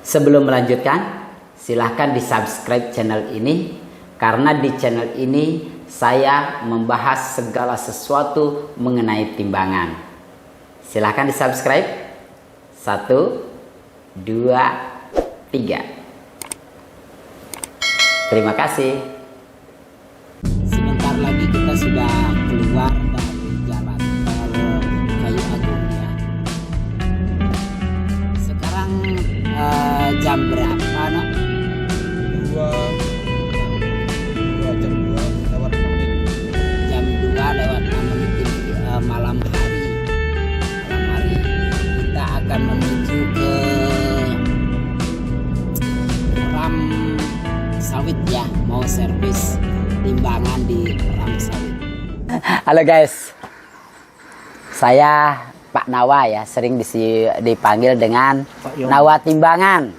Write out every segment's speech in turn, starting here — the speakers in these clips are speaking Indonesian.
Sebelum melanjutkan, silahkan di subscribe channel ini, karena di channel ini saya membahas segala sesuatu mengenai timbangan. Silahkan di subscribe. 1, 2, 3. Terima kasih. Sebentar lagi kita sudah keluar dari jalan tol Kayu Agung ya. Sekarang jam berapa, no? Jam 2 lewat 6 menit. Jam 2 lewat 6 menit malam hari. Kita akan menuju ke Ram Sawit ya, mau servis timbangan di Ram Sawit. Halo guys, saya Pak Nawa ya, sering dipanggil dengan Nawa Timbangan.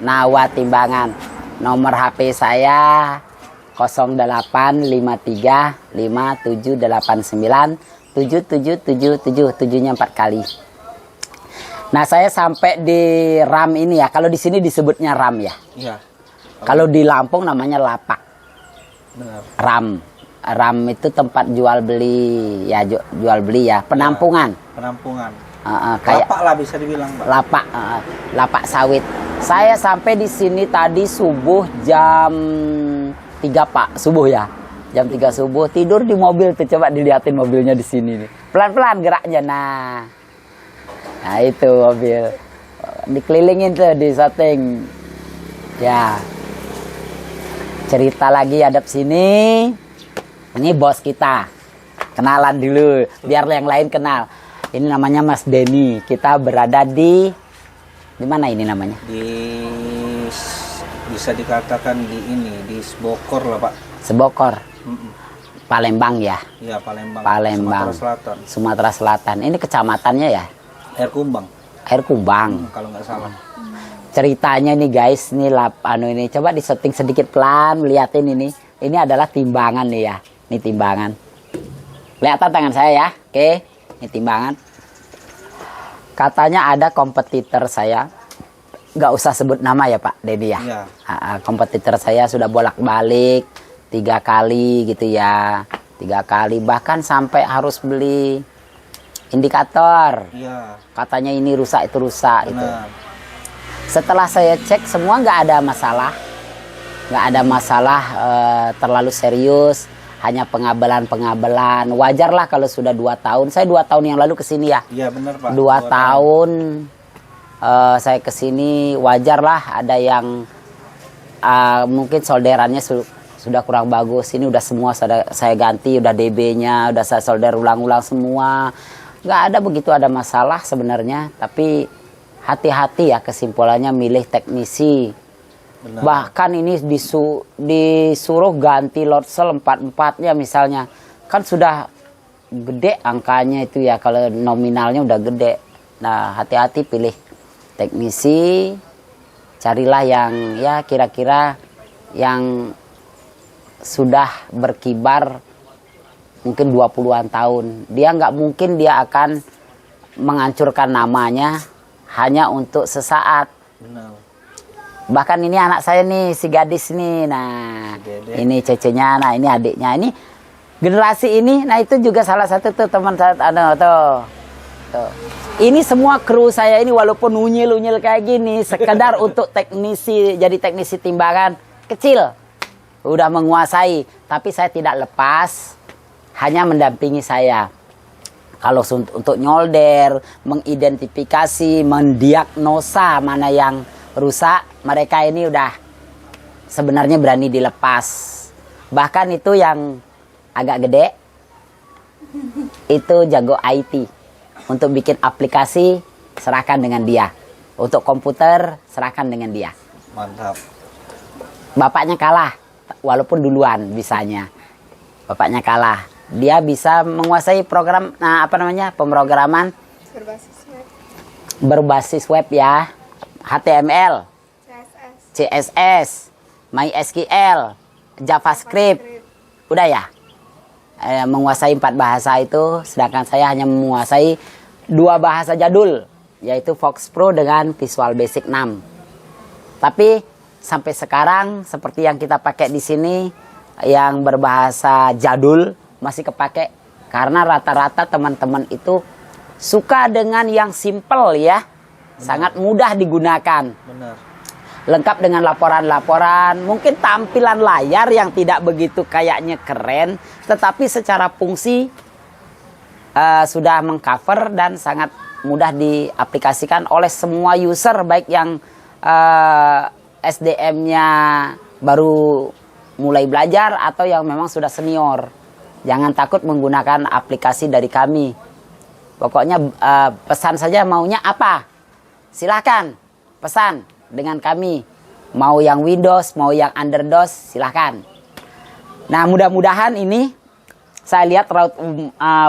Nawa Timbangan. Nomor HP saya 085357897777, 7-nya 4 kali. Nah, saya sampai di Ram ini ya. Kalau di sini disebutnya Ram ya. Iya. Kalau di Lampung namanya Lapak. Benar. Ram itu tempat jual beli ya, jual beli ya, penampungan. Ya, penampungan. Kayak lapak lah bisa dibilang, Pak. Lapak sawit. Saya sampai di sini tadi subuh jam 3 Pak, subuh ya. Jam 3 subuh, tidur di mobil tuh, coba dilihatin mobilnya di sini nih. Pelan-pelan geraknya. Nah, itu mobil. Dikelilingin tuh, di setting. Ya. Cerita lagi hadap sini. Ini bos kita. Kenalan dulu, biar yang lain kenal. Ini namanya Mas Denny. Kita berada di mana ini namanya? Bisa dikatakan di Sebokor lah, Pak. Sebokor. Palembang ya? Iya, Palembang. Palembang. Sumatera Selatan. Ini kecamatannya ya? Air Kumbang. Air Kumbang. Kalau nggak salah. Ceritanya nih guys, ini ini coba disetting sedikit pelan, liatin ini. Ini adalah timbangan nih ya. Ini timbangan. Kelihatan tangan saya ya. Oke, ini timbangan. Katanya ada kompetitor saya. Nggak usah sebut nama ya Pak Dedi ya. Iya. Kompetitor saya sudah bolak-balik 3 kali gitu ya. 3 kali, bahkan sampai harus beli indikator. Iya. Katanya ini rusak, itu rusak. Itu. Benar. Setelah saya cek semua nggak ada masalah. Nggak ada masalah terlalu serius. Hanya pengabelan. Wajar lah kalau sudah 2 tahun. Saya 2 tahun yang lalu kesini ya. Iya benar Pak. 2 tahun saya kesini, wajar lah ada yang mungkin solderannya sudah kurang bagus. Ini udah semua saya ganti, udah DB-nya, udah saya solder ulang-ulang semua. Nggak ada begitu ada masalah sebenarnya. Tapi hati-hati ya, kesimpulannya milih teknisi. Benar. Bahkan ini disuruh ganti load cell 4-4-nya misalnya. Kan sudah gede angkanya itu ya, kalau nominalnya udah gede. Nah, hati-hati pilih teknisi. Carilah yang ya kira-kira yang sudah berkibar mungkin 20-an tahun. Dia nggak mungkin dia akan menghancurkan namanya hanya untuk sesaat. Benar. Bahkan ini anak saya nih, si gadis nih. Nah, ini cecenya, nah ini adiknya. Ini generasi ini, nah itu juga salah satu tuh teman saya. Tuh. Ini semua kru saya ini walaupun unyil-unyil kayak gini, sekedar untuk teknisi, jadi teknisi timbangan kecil. Udah menguasai, tapi saya tidak lepas, hanya mendampingi saya. Kalau untuk nyolder, mengidentifikasi, mendiagnosa mana yang rusak, mereka ini udah sebenarnya berani dilepas. Bahkan itu yang agak gede, itu jago IT. Untuk bikin aplikasi, serahkan dengan dia. Untuk komputer, serahkan dengan dia. Mantap. Bapaknya kalah, walaupun duluan bisanya. Bapaknya kalah. Dia bisa menguasai program, pemrograman berbasis web ya. HTML, CSS, MySQL, JavaScript, udah ya. Menguasai 4 bahasa itu, sedangkan saya hanya menguasai 2 bahasa jadul, yaitu Fox Pro dengan Visual Basic 6. Tapi sampai sekarang seperti yang kita pakai di sini yang berbahasa jadul masih kepake karena rata-rata teman-teman itu suka dengan yang simple ya. Sangat mudah digunakan. Benar. Lengkap dengan laporan-laporan, mungkin tampilan layar yang tidak begitu kayaknya keren, tetapi secara fungsi sudah mengcover dan sangat mudah diaplikasikan oleh semua user, baik yang SDM-nya baru mulai belajar atau yang memang sudah senior. Jangan takut menggunakan aplikasi dari kami. Pokoknya pesan saja maunya apa? Silahkan pesan dengan kami. Mau yang Windows, mau yang underDOS, silahkan. Nah, mudah-mudahan ini saya lihat raut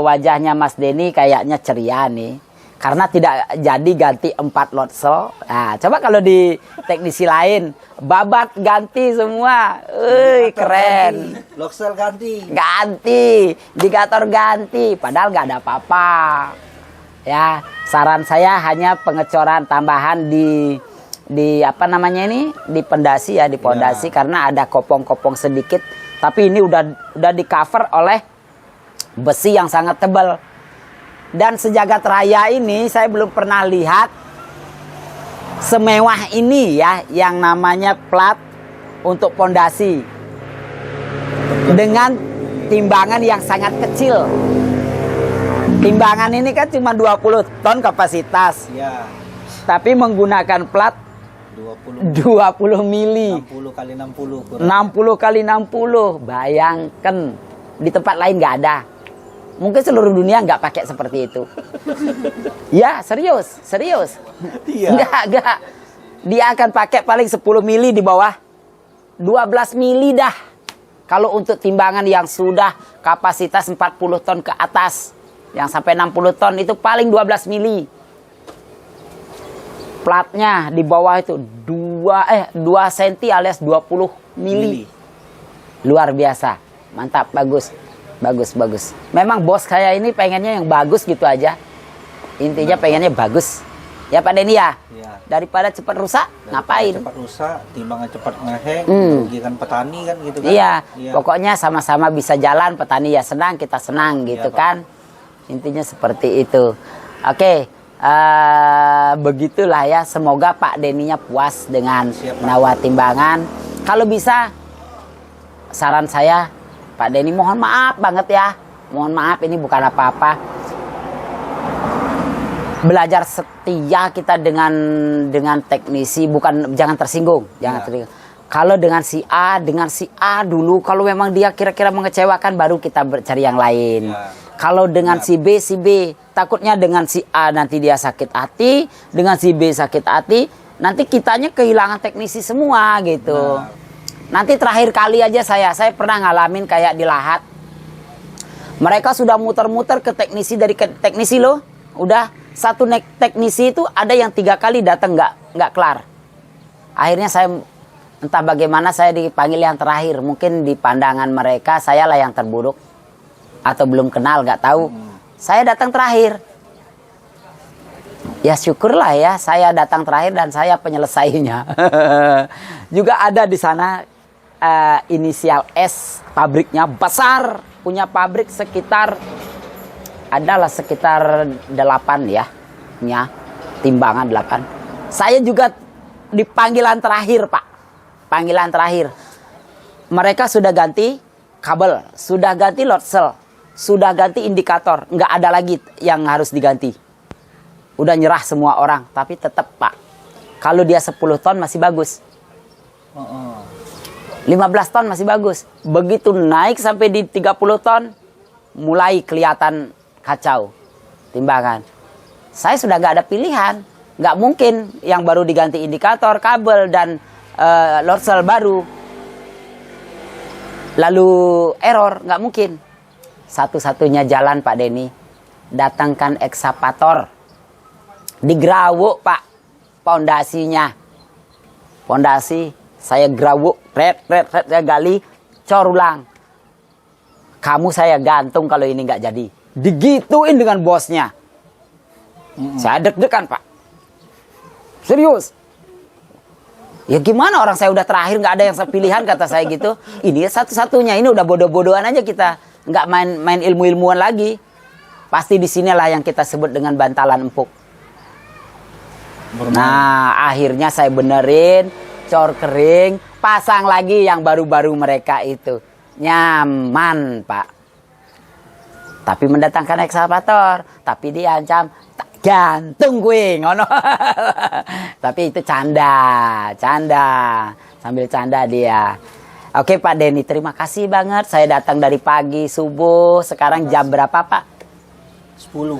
wajahnya Mas Denny kayaknya ceria nih. Karena tidak jadi ganti 4 lot cell. Nah, coba kalau di teknisi lain, babat ganti semua. Keren. Loksel ganti. Ganti, indikator ganti, padahal nggak ada apa-apa. Ya, saran saya hanya pengecoran tambahan di apa namanya ini, di pondasi ya, di pondasi karena ada kopong-kopong sedikit, tapi ini udah di cover oleh besi yang sangat tebal. Dan sejagat raya ini saya belum pernah lihat semewah ini ya, yang namanya plat untuk pondasi dengan timbangan yang sangat kecil. Timbangan ini kan cuma 20 ton kapasitas. Ya. Tapi menggunakan plat 20 mili. 60 kali 60 kurang. 60 kali 60. Bayangkan di tempat lain nggak ada. Mungkin seluruh dunia nggak pakai seperti itu. Ya, serius. Iya. Enggak. Dia akan pakai paling 10 mili di bawah. 12 mili dah. Kalau untuk timbangan yang sudah kapasitas 40 ton ke atas. Yang sampai 60 ton itu paling 12 mili. Platnya di bawah itu 2 cm alias 20 mili. Luar biasa. Mantap, bagus. Memang bos saya ini pengennya yang bagus gitu aja. Intinya pengennya bagus. Ya Pak Denny ya? Iya. Daripada cepat rusak, ngapain? Cepat rusak, timbangan cepat ngeheng, merugikan petani kan gitu kan. Iya, pokoknya sama-sama bisa jalan, petani ya senang, kita senang gitu kan. Intinya seperti itu. Oke, begitulah ya. Semoga Pak Denny-nya puas dengan nawa timbangan. Kalau bisa, saran saya, Pak Denny mohon maaf banget ya. Mohon maaf, ini bukan apa-apa. Belajar setia kita dengan teknisi, jangan tersinggung, tersinggung. Kalau dengan si A dulu, kalau memang dia kira-kira mengecewakan, baru kita cari yang lain. Kalau dengan si B, takutnya dengan si A nanti dia sakit hati, dengan si B sakit hati, nanti kitanya kehilangan teknisi semua gitu. Nanti terakhir kali aja saya pernah ngalamin kayak di Lahat. Mereka sudah muter-muter ke teknisi dari teknisi loh. Udah satu teknisi itu ada yang 3 kali datang nggak kelar. Akhirnya saya entah bagaimana saya dipanggil yang terakhir. Mungkin di pandangan mereka saya lah yang terburuk. Atau belum kenal, nggak tahu. Saya datang terakhir. Ya syukurlah ya, saya datang terakhir dan saya penyelesainya. Juga ada di sana inisial S, pabriknya besar. Punya pabrik sekitar 8 ya. Timbangan 8. Saya juga di panggilan terakhir Pak. Panggilan terakhir. Mereka sudah ganti kabel, sudah ganti load cell, sudah ganti indikator, nggak ada lagi yang harus diganti. Udah nyerah semua orang, tapi tetap Pak, kalau dia 10 ton masih bagus. 15 ton masih bagus. Begitu naik sampai di 30 ton, mulai kelihatan kacau timbangan. Saya sudah nggak ada pilihan. Nggak mungkin yang baru diganti indikator, kabel, dan load cell baru. Lalu error, nggak mungkin. Satu-satunya jalan Pak Denny, datangkan ekskavator. Digerawuk Pak, pondasinya. Pondasi, saya gerawuk, saya gali, cor ulang. Kamu saya gantung kalau ini nggak jadi. Digituin dengan bosnya. Saya deg-degan Pak. Serius. Ya gimana, orang saya udah terakhir, nggak ada yang pilihan, kata saya gitu. Ini satu-satunya, ini udah bodoh-bodohan aja kita, nggak main ilmu-ilmuan lagi. Pasti di sinilah yang kita sebut dengan bantalan empuk. Nah, akhirnya saya benerin, cor kering, pasang lagi yang baru-baru mereka itu. Nyaman, Pak. Tapi mendatangkan ekskavator, tapi dia ancam gantung gue, ngono. Tapi itu canda. Sambil canda dia. Oke Pak Denny, terima kasih banget. Saya datang dari pagi, subuh. Sekarang jam berapa Pak? 10.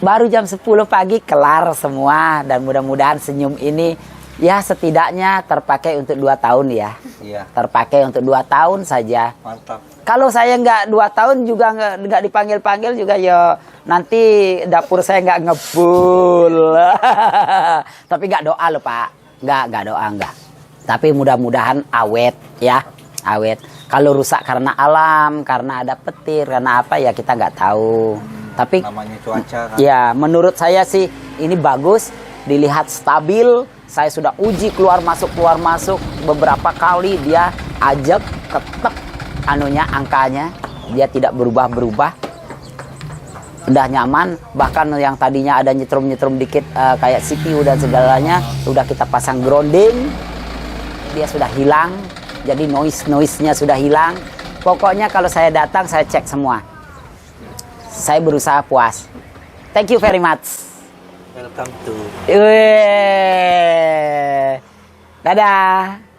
Baru jam 10 pagi kelar semua. Dan mudah-mudahan senyum ini ya setidaknya terpakai untuk 2 tahun ya. Iya. Terpakai untuk 2 tahun saja. Mantap. Kalau saya nggak 2 tahun juga nggak dipanggil-panggil juga ya nanti dapur saya nggak ngebul. Tapi nggak doa loh Pak. Nggak doa nggak. Tapi mudah-mudahan awet ya. Awet. Kalau rusak karena alam, karena ada petir, karena apa ya kita nggak tahu. Tapi namanya cuaca kan. ya menurut saya sih ini bagus, dilihat stabil. Saya sudah uji keluar masuk beberapa kali, dia ajak ketek anunya, angkanya dia tidak berubah, udah nyaman. Bahkan yang tadinya ada nyetrum dikit kayak CPU dan segalanya, udah kita pasang grounding, dia sudah hilang. Jadi noise-nya sudah hilang. Pokoknya kalau saya datang saya cek semua. Saya berusaha puas. Thank you very much. Welcome to. Dadah.